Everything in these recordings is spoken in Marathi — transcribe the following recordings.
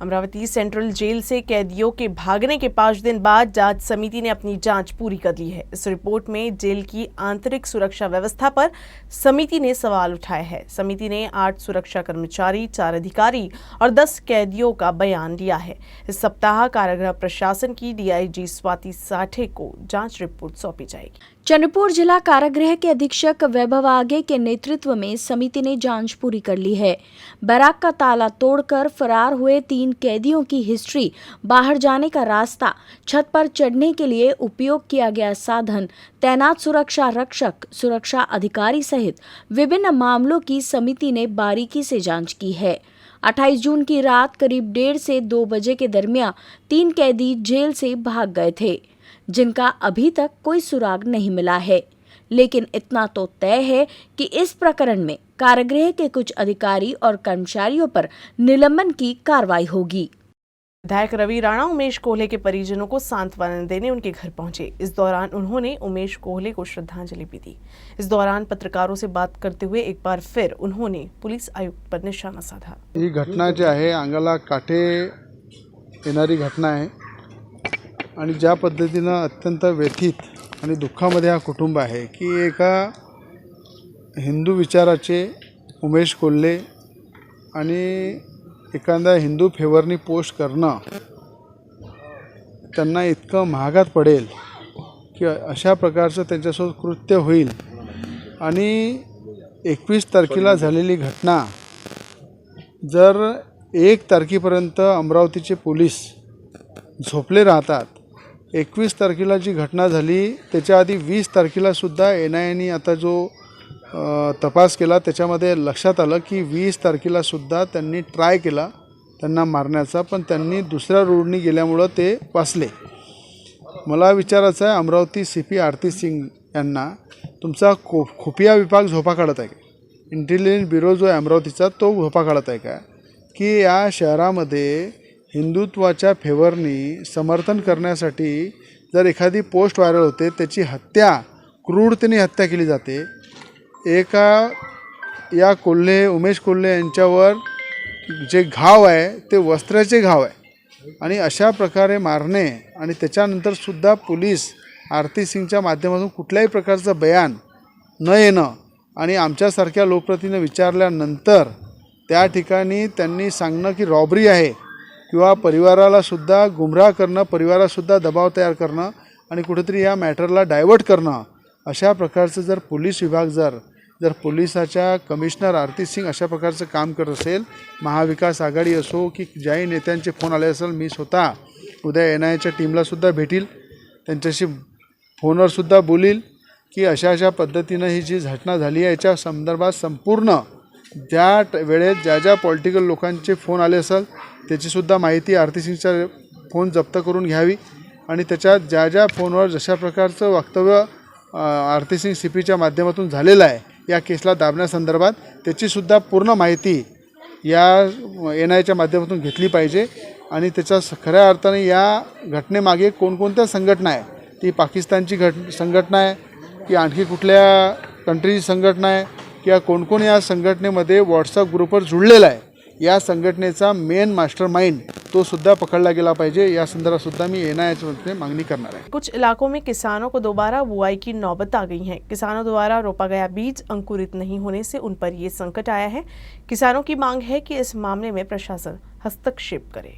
अमरावती सेंट्रल जेल से कैदियों के भागने के 5 दिन बाद जांच समिति ने अपनी जांच पूरी कर ली है। इस रिपोर्ट में जेल की आंतरिक सुरक्षा व्यवस्था पर समिति ने सवाल उठाए हैं। समिति ने 8 सुरक्षा कर्मचारी, 4 अधिकारी और 10 कैदियों का बयान लिया है। इस सप्ताह कारागृह प्रशासन की डीआईजी स्वाति साठे को जांच रिपोर्ट सौंपी जाएगी। चंद्रपुर जिला कारागृह के अधीक्षक वैभव आगे के नेतृत्व में समिति ने जांच पूरी कर ली है। बैराक का ताला तोड़कर फरार हुए 3 कैदियों की हिस्ट्री, बाहर जाने का रास्ता, छत पर चढ़ने के लिए उपयोग किया गया साधन, तैनात सुरक्षा रक्षक, सुरक्षा अधिकारी सहित विभिन्न मामलों की समिति ने बारीकी से जांच की है। 28 जून की रात करीब 1:30 से 2 बजे के दरमियान 3 कैदी जेल से भाग गए थे, जिनका अभी तक कोई सुराग नहीं मिला है। लेकिन इतना तो तय है कि इस प्रकरण में कारागृह के कुछ अधिकारी और कर्मचारियों पर निलंबन की कार्रवाई होगी। विधायक रवि राणा उमेश कोहले के परिजनों को सांत्वना देने उनके घर पहुंचे। इस दौरान उन्होंने उमेश कोहले को श्रद्धांजलि भी दी। इस दौरान पत्रकारों से बात करते हुए एक बार फिर उन्होंने पुलिस आयुक्त पर निशाना साधा। ही घटना जी आहे अंगाला काटे येणारी घटना आहे आणि ज्या पद्धतीनं अत्यंत व्यथित आणि दुःखामध्ये हा कुटुंब आहे की एका हिंदू विचाराचे उमेश कोल्हे आणि एखादा हिंदू फेवरनी पोस्ट करणं त्यांना इतकं महागात पडेल की अशा प्रकारचं त्यांच्यासोबत कृत्य होईल। आणि 21 तारखेला झालेली घटना जर 1 तारखेपर्यंत अमरावतीचे पोलीस झोपले राहतात, 21 तारखेला जी घटना झाली त्याच्या आधी 20 तारखेला सुद्धा NIAने आता जो तपास केला त्याच्यामध्ये लक्षात आलं की 20 तारखेला सुद्धा त्यांनी ट्राय केला त्यांना मारण्याचा, पण त्यांनी दुसऱ्या रोडनी गेल्यामुळं ते वाचले। मला विचारायचं आहे अमरावती CP आरती सिंग यांना, तुमचा खुफिया विभाग झोपा काढत आहे का? इंटेलिजन्स ब्युरो जो आहे अमरावतीचा तो झोपा काढत आहे का की या शहरामध्ये हिंदुत्वाच्या फेवरनी समर्थन करण्यासाठी जर एखादी पोस्ट व्हायरल होते त्याची हत्या, क्रूरतेने हत्या केली जाते। एका या कोल्हे उमेश कोल्हे यांच्यावर जे घाव आहे ते वस्त्राचे घाव आहे आणि अशा प्रकारे मारणे आणि त्याच्यानंतर सुद्धा पोलीस आरती सिंगच्या माध्यमातून कुठल्याही प्रकारचं बयान न येणं आणि आमच्यासारख्या लोकप्रतिनिधींनी विचारल्यानंतर त्या ठिकाणी त्यांनी सांगणं की रॉबरी आहे किंवा परिवाराला सुद्धा गुमराह करणं, परिवारासुद्धा दबाव तयार करणं आणि कुठेतरी या मॅटरला डायव्हर्ट करणं, अशा प्रकारचं जर पोलीस विभाग जर पोलिसाच्या कमिशनर आरती सिंग अशा प्रकारचं काम करत असेल, महाविकास आघाडी असो की ज्याही नेत्यांचे फोन आले असेल, मी स्वतः उद्या NIAच्या टीमलासुद्धा भेटील, त्यांच्याशी फोनवरसुद्धा बोलील की अशा पद्धतीनं ही जी घटना झाली आहे याच्या संदर्भात संपूर्ण ज्या वेळेत ज्या पॉलिटिकल लोकांचे फोन आले असेल त्याचीसुद्धा माहिती आरती सिंगचा फोन जप्त करून घ्यावी आणि त्याच्यात ज्या फोनवर जशा प्रकारचं वक्तव्य आरती सिंग CPच्या माध्यमातून झालेलं आहे या केसला दाबण्यासंदर्भात त्याचीसुद्धा पूर्ण माहिती या NIAच्या माध्यमातून घेतली पाहिजे। आणि त्याच्या खऱ्या अर्थाने या घटनेमागे कोणकोणत्या संघटना आहे, ती पाकिस्तानची संघटना आहे की आणखी कुठल्या कंट्रीची संघटना आहे किंवा कोण या संघटनेमध्ये व्हॉट्सअप ग्रुपवर जुळलेला आहे, या संघटनेचा मेन मास्टरमाइंड तो सुद्धा पकड़ला गेला पाहिजे। या संदर्भात सुद्धा मी NIA मांगनी करना है। कुछ इलाकों में किसानों को दोबारा बुआई की नौबत आ गई है। किसानों द्वारा रोपा गया बीज अंकुरित नहीं होने से उन पर ये संकट आया है। किसानों की मांग है कि इस मामले में प्रशासन हस्तक्षेप करे।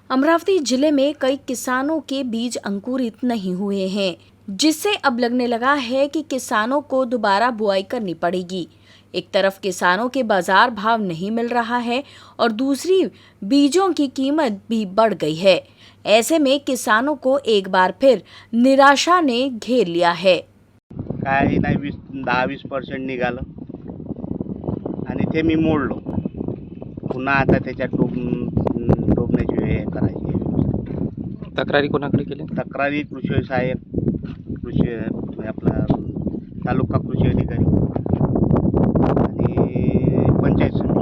अमरावती जिले में कई किसानों के बीज अंकुरित नहीं हुए हैं, जिससे अब लगने लगा है कि किसानों को दोबारा बुआई करनी पड़ेगी। एक तरफ किसानों के बाजार भाव नहीं मिल रहा है और दूसरी बीजों की कीमत भी बढ़ गई है। ऐसे में किसानों को एक बार फिर निराशा ने घेर लिया है। काही नाही 10-20% निघालं आणि ते मी मोडलो। पुन्हा आता त्याच्यात डोबण्याची वेळ करायची। तक्रारी कोणाकडे केली? तक्रारी कृषी सहाय्यक, कृषी आपला तालुका कृषी अधिकारी आणि पंचायत समिती।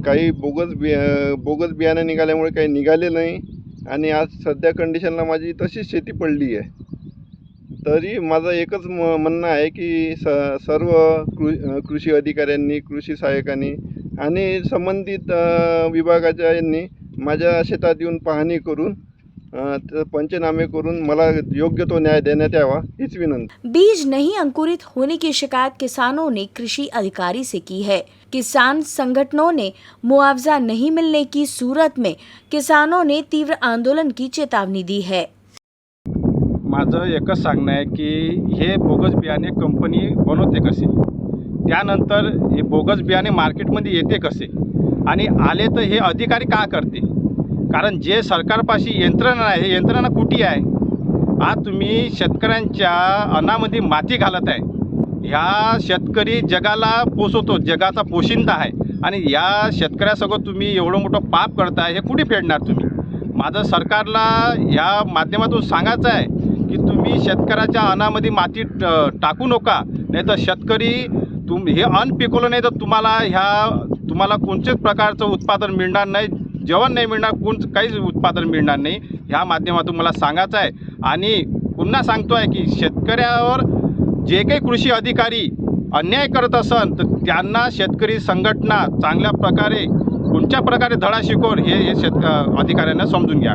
काही बोगस बियाणं निघाल्यामुळे काही निघाले नाही आणि आज सध्या कंडिशनला माझी तशीच शेती पडली आहे। तरी माझं एकच म्हणणं आहे की सर्व कृषी अधिकाऱ्यांनी, कृषी सहाय्यकांनी आणि संबंधित विभागाच्या यांनी माझ्या शेतात येऊन पाहणी करून पंचनामे करून मला योग्य तो न्याय देण्यात यावा हीच विनंती। बीज नहीं अंकुरित होने की शिकायत किसानों ने कृषि अधिकारी से की है। किसान संगठनों ने मुआवजा नहीं मिलने की सूरत में किसानों ने तीव्र आंदोलन की चेतावनी दी है। माझं एकच सांगणं आहे की हे बोगस बियाणे कंपनी बनवते कसे, त्यानंतर हे बोगस बियाणे मार्केटमध्ये येते कसे आणि आले तर हे अधिकारी का करते? कारण जे सरकारपाशी यंत्रणा आहे, हे यंत्रणा कुठे आहे? आज तुम्ही शेतकऱ्यांच्या अन्नामध्ये माती घालत आहे। ह्या शेतकरी जगाला पोसवतो, जगाचा पोशिंदा आहे आणि या शेतकऱ्यासोबत तुम्ही एवढं मोठं पाप करताय, हे कुठे फेडणार तुम्ही? माझं सरकारला या माध्यमातून सांगायचं आहे की तुम्ही शेतकऱ्याच्या अन्नामध्ये माती टाकू नका, नाही तर शेतकरी हे अन्न पिकवलं नाही तर तुम्हाला कोणत्याच प्रकारचं उत्पादन मिळणार नाही, जेवण नाही मिळणार, काहीच उत्पादन मिळणार नाही। ह्या माध्यमातून मला सांगायचं आहे आणि पुन्हा सांगतो आहे की शेतकऱ्यावर जे काही कृषी अधिकारी अन्याय करत असन तर त्यांना शेतकरी संघटना चांगल्या प्रकारे कोणत्या प्रकारे धडा शिकवून हे अधिकाऱ्यांना समजून घ्या।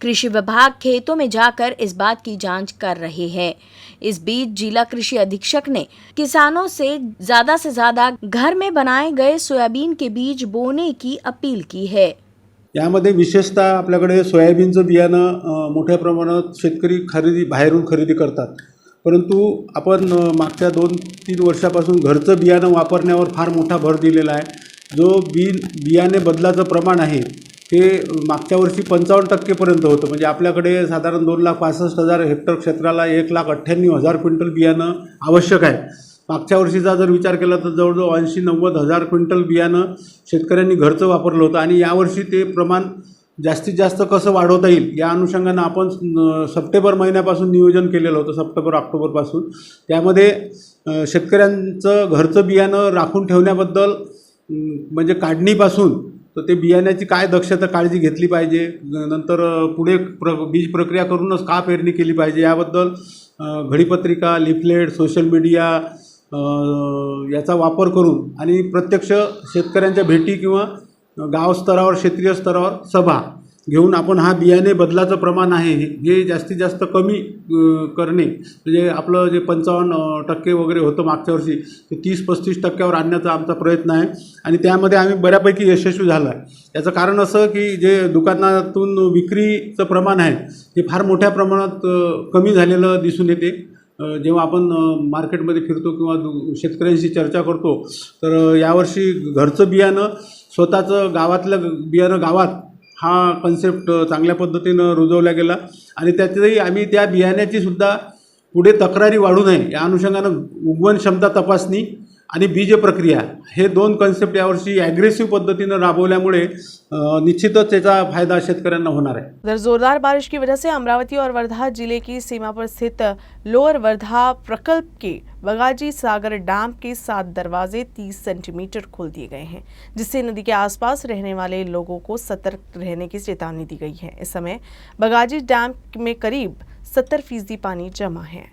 कृषि विभाग खेतों में जाकर इस बात की जांच कर रहे हैं। इस बीच जिला कृषि अधीक्षक ने किसानों से ज्यादा घर में बनाए गए सोयाबीन के बीज बोने की अपील की है। यामध्ये विशेषतः आपल्याकडे सोयाबीनचं बियाणं मोठ्या प्रमाणात शेतकरी बाहेरून खरेदी करतात, परंतु आपण मागच्या 2-3 वर्षापासून घरचं बियाणं वापरण्यावर फार मोठा भर दिलेला आहे। जो बियाणे बदलाचं प्रमाण आहे ते मागच्या वर्षी 55% पर्यंत होतं। म्हणजे आपल्याकडे साधारण 2,65,000 हेक्टर क्षेत्राला 1,98,000 क्विंटल बियाणं आवश्यक आहे। मागच्या वर्षीचा जर विचार केला तर जवळजवळ 80-90 हजार क्विंटल बियाणं शेतकऱ्यांनी घरचं वापरलं होतं आणि यावर्षी ते प्रमाण जास्तीत जास्त कसं वाढवता येईल या अनुषंगानं आपण सप्टेंबर महिन्यापासून नियोजन केलेलं होतं, सप्टेंबर-ऑक्टोबरपासून। त्यामध्ये शेतकऱ्यांचं घरचं बियाणं राखून ठेवण्याबद्दल म्हणजे काढणीपासून तर ते बियाण्याची काय दक्षता काळजी घेतली पाहिजे, नंतर पुढे बीज प्रक्रिया करूनच का पेरणी केली पाहिजे याबद्दल घडीपत्रिका, लिफलेट, सोशल मीडिया याचा वापर करून आणि प्रत्यक्ष शेतकऱ्यांच्या भेटी किंवा गाव स्तरावर, क्षेत्रीय स्तरावर सभा घेऊन आपण हा बियाणे बदलाचं प्रमाण आहे हे जास्तीत जास्त कमी करणे, म्हणजे आपलं जे 55% वगैरे होतं मागच्या वर्षी ते 30-35% आणण्याचा आमचा प्रयत्न आहे आणि त्यामध्ये आम्ही बऱ्यापैकी यशस्वी झालो आहे। याचं कारण असं की जे दुकानातून विक्रीचं प्रमाण आहे हे फार मोठ्या प्रमाणात कमी झालेलं दिसून येते। जेव्हा आपण मार्केटमध्ये फिरतो किंवा शेतकऱ्यांशी चर्चा करतो तर यावर्षी घरचं बियाणं, स्वतःचं गावातलं बियाणं गावात हा कन्सेप्ट चांगल्या पद्धतीनं रुजवला गेला आणि त्यातही आम्ही त्या बियाण्याची सुद्धा पुढे तक्रारी वाढू नये या अनुषंगानं उगवण क्षमता तपासणी आणि बीज प्रक्रिया हे 2 कन्सेप्ट यावर्षी ॲग्रेसिव्ह पद्धतीनं राबवल्यामुळे निश्चितच त्याचा फायदा शेतकऱ्यांना होणार है। उधर जोरदार बारिश की वजह से अमरावती और वर्धा जिले की सीमा पर स्थित लोअर वर्धा प्रकल्प के बगाजी सागर डैम के 7 दरवाजे 30 सेंटीमीटर खोल दिए गए हैं, जिससे नदी के आसपास रहने वाले लोगों को सतर्क रहने की चेतावनी दी गई है। इस समय बगाजी डैम में करीब 70% पानी जमा है।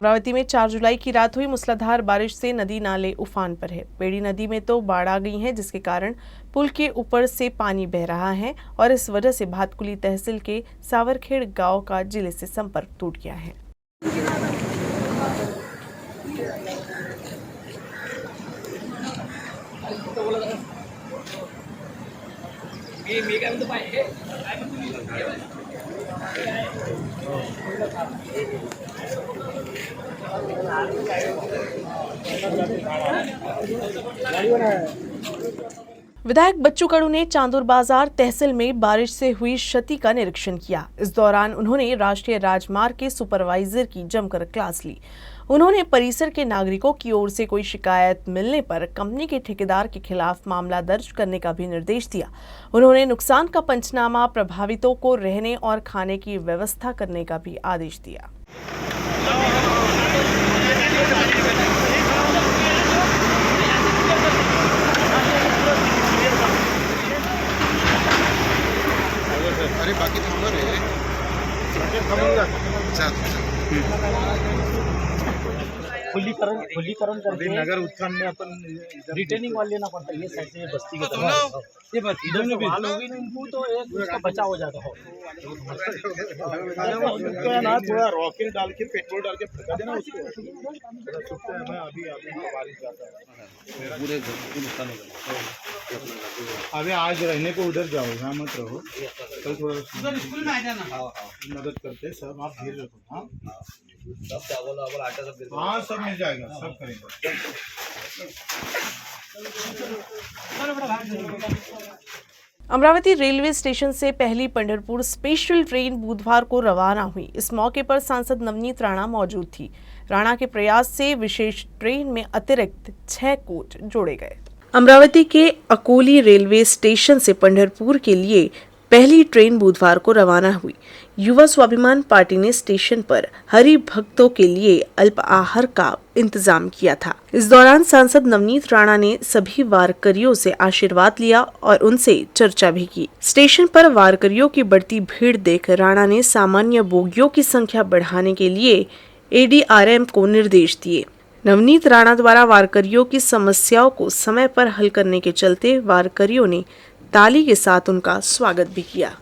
अमरावती में 4 जुलाई की रात हुई मूसलाधार बारिश से नदी नाले उफान पर है। बेड़ी नदी में तो बाढ़ आ गई है, जिसके कारण पुल के ऊपर से पानी बह रहा है और इस वजह से भातकुली तहसील के सावरखेड़ गांव का जिले से संपर्क टूट गया है। विधायक बच्चू कडू ने चांदूर बाजार तहसील में बारिश से हुई क्षति का निरीक्षण किया। इस दौरान उन्होंने राष्ट्रीय राजमार्ग के सुपरवाइजर की जमकर क्लास ली। उन्होंने परिसर के नागरिकों की ओर से कोई शिकायत मिलने पर कंपनी के ठेकेदार के खिलाफ मामला दर्ज करने का भी निर्देश दिया। उन्होंने नुकसान का पंचनामा, प्रभावितों को रहने और खाने की व्यवस्था करने का भी आदेश दिया। खुलीकरण करके नगर उत्थान में अपन रिटेनिंग वाल लेना पड़ता है। ये साइड से बस्ती की तरफ ये बस इधर से वाल होगी ना इनको तो एक उसका बचाव हो जाता है। उसको ना थोड़ा रॉकेट डाल के पेट्रोल डाल के फटा देना उसको। अभी बारिश जाता है पूरे घर को नुकसान हो गया। अभी आज रहने को उधर जाओ, यहाँ मत रहो। कल थोड़ा उधर स्कूल में आ जाना। मदद करते सब, आप धीरे रखो। हाँ सब चावल आटा सब, हाँ सब मिल जाएगा, सब करेंगे। अमरावती रेलवे स्टेशन से पहली पंढरपुर स्पेशल ट्रेन बुधवार को रवाना हुई। इस मौके पर सांसद नवनीत राणा मौजूद थी। राणा के प्रयास से विशेष ट्रेन में अतिरिक्त 6 कोच जोड़े गए। अमरावती के अकोली रेलवे स्टेशन से पंढरपुर के लिए पहली ट्रेन बुधवार को रवाना हुई। युवा स्वाभिमान पार्टी ने स्टेशन पर हरि भक्तों के लिए अल्प आहार का इंतजाम किया था। इस दौरान सांसद नवनीत राणा ने सभी वारकरियों से आशीर्वाद लिया और उनसे चर्चा भी की। स्टेशन पर वारकरियों की बढ़ती भीड़ देख राणा ने सामान्य बोगियों की संख्या बढ़ाने के लिए एडीआरएम को निर्देश दिए। नवनीत राणा द्वारा वारकरियों की समस्याओं को समय पर हल करने के चलते वारकरियों ने ताली के साथ उनका स्वागत भी किया।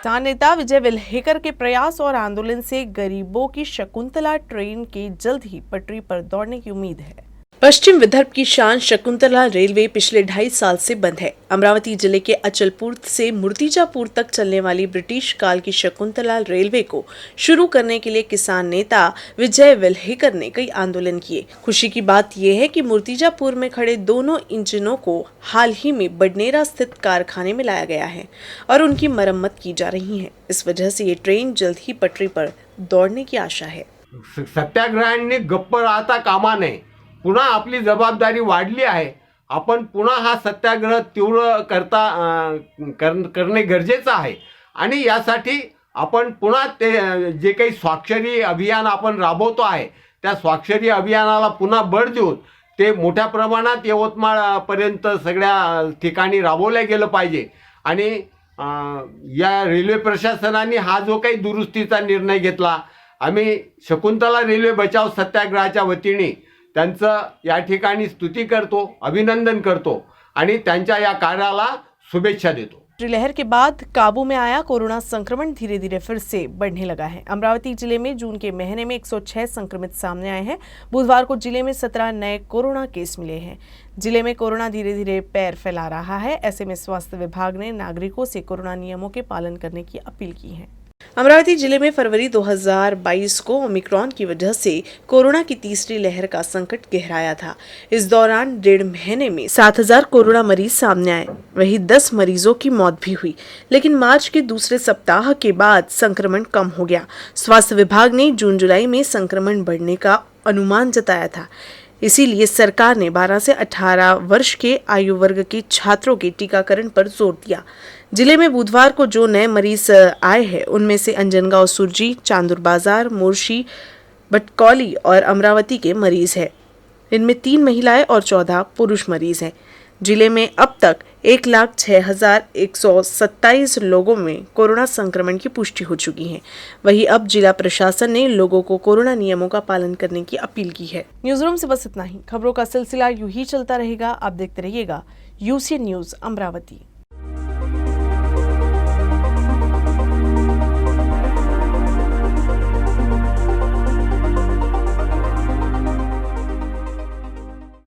किसान नेता विजय विल्हेकर के प्रयास और आंदोलन से गरीबों की शकुंतला ट्रेन के जल्द ही पटरी पर दौड़ने की उम्मीद है। पश्चिम विदर्भ की शान शकुंतला रेलवे पिछले 2.5 साल से बंद है। अमरावती जिले के अचलपुर से मूर्तिजापुर तक चलने वाली ब्रिटिश काल की शकुंतला रेलवे को शुरू करने के लिए किसान नेता विजय विल्हेकर ने कई आंदोलन किए। खुशी की बात यह है कि मूर्तिजापुर में खड़े दोनों इंजनों को हाल ही में बडनेरा स्थित कारखाने में लाया गया है और उनकी मरम्मत की जा रही है। इस वजह से ये ट्रेन जल्द ही पटरी पर दौड़ने की आशा है। सत्याग्रहांनी गप्प राहता कामा नये। पुन्हा आपली जबाबदारी वाढली आहे। आपण पुन्हा हा सत्याग्रह तीव्र करणे गरजेचं आहे आणि यासाठी आपण पुन्हा ते जे काही स्वाक्षरी अभियान आपण राबवतो आहे त्या स्वाक्षरी अभियानाला पुन्हा बळ देऊन ते मोठ्या प्रमाणात यवतमाळपर्यंत सगळ्या ठिकाणी राबवले गेलं पाहिजे आणि या रेल्वे प्रशासनाने हा जो काही दुरुस्तीचा निर्णय घेतला, आम्ही शकुंतला रेल्वे बचाव सत्याग्रहाच्या वतीने त्यांचं या ठिकाणी स्तुती करतो, अभिनंदन करतो आणि त्यांच्या या कार्याला शुभेच्छा देतो। लहर के बाद काबू में आया कोरोना संक्रमण धीरे धीरे फिर से बढ़ने लगा है। अमरावती जिले में जून के महीने में 106 संक्रमित सामने आए हैं। बुधवार को जिले में 17 नए कोरोना केस मिले हैं। जिले में कोरोना धीरे धीरे पैर फैला रहा है। ऐसे में स्वास्थ्य विभाग ने नागरिकों से कोरोना नियमों के पालन करने की अपील की है। अमरावती जिले में फरवरी 2022 को ओमिक्रॉन की वजह से कोरोना की तीसरी लहर का संकट गहराया था। इस दौरान 1.5 महीने में 7000 कोरोना मरीज सामने आए। वहीं 10 मरीजों की मौत भी हुई, लेकिन मार्च के दूसरे सप्ताह के बाद संक्रमण कम हो गया। स्वास्थ्य विभाग ने जून जुलाई में संक्रमण बढ़ने का अनुमान जताया था। इसीलिए सरकार ने 12 से 18 वर्ष के आयु वर्ग के छात्रों के टीकाकरण पर जोर दिया। जिले में बुधवार को जो नए मरीज आए हैं उनमें से अंजनगांव सुरजी, चांदूर बाजार, मोर्शी, बटकौली और अमरावती के मरीज हैं। इनमें 3 महिलाएं और 14 पुरुष मरीज हैं। जिले में अब तक 1,06,127 लोगों में कोरोना संक्रमण की पुष्टि हो चुकी है। वहीं अब जिला प्रशासन ने लोगों को कोरोना नियमों का पालन करने की अपील की है। न्यूज रूम से बस इतना ही। खबरों का सिलसिला यूं ही चलता रहेगा। आप देखते रहिएगा UCN न्यूज अमरावती।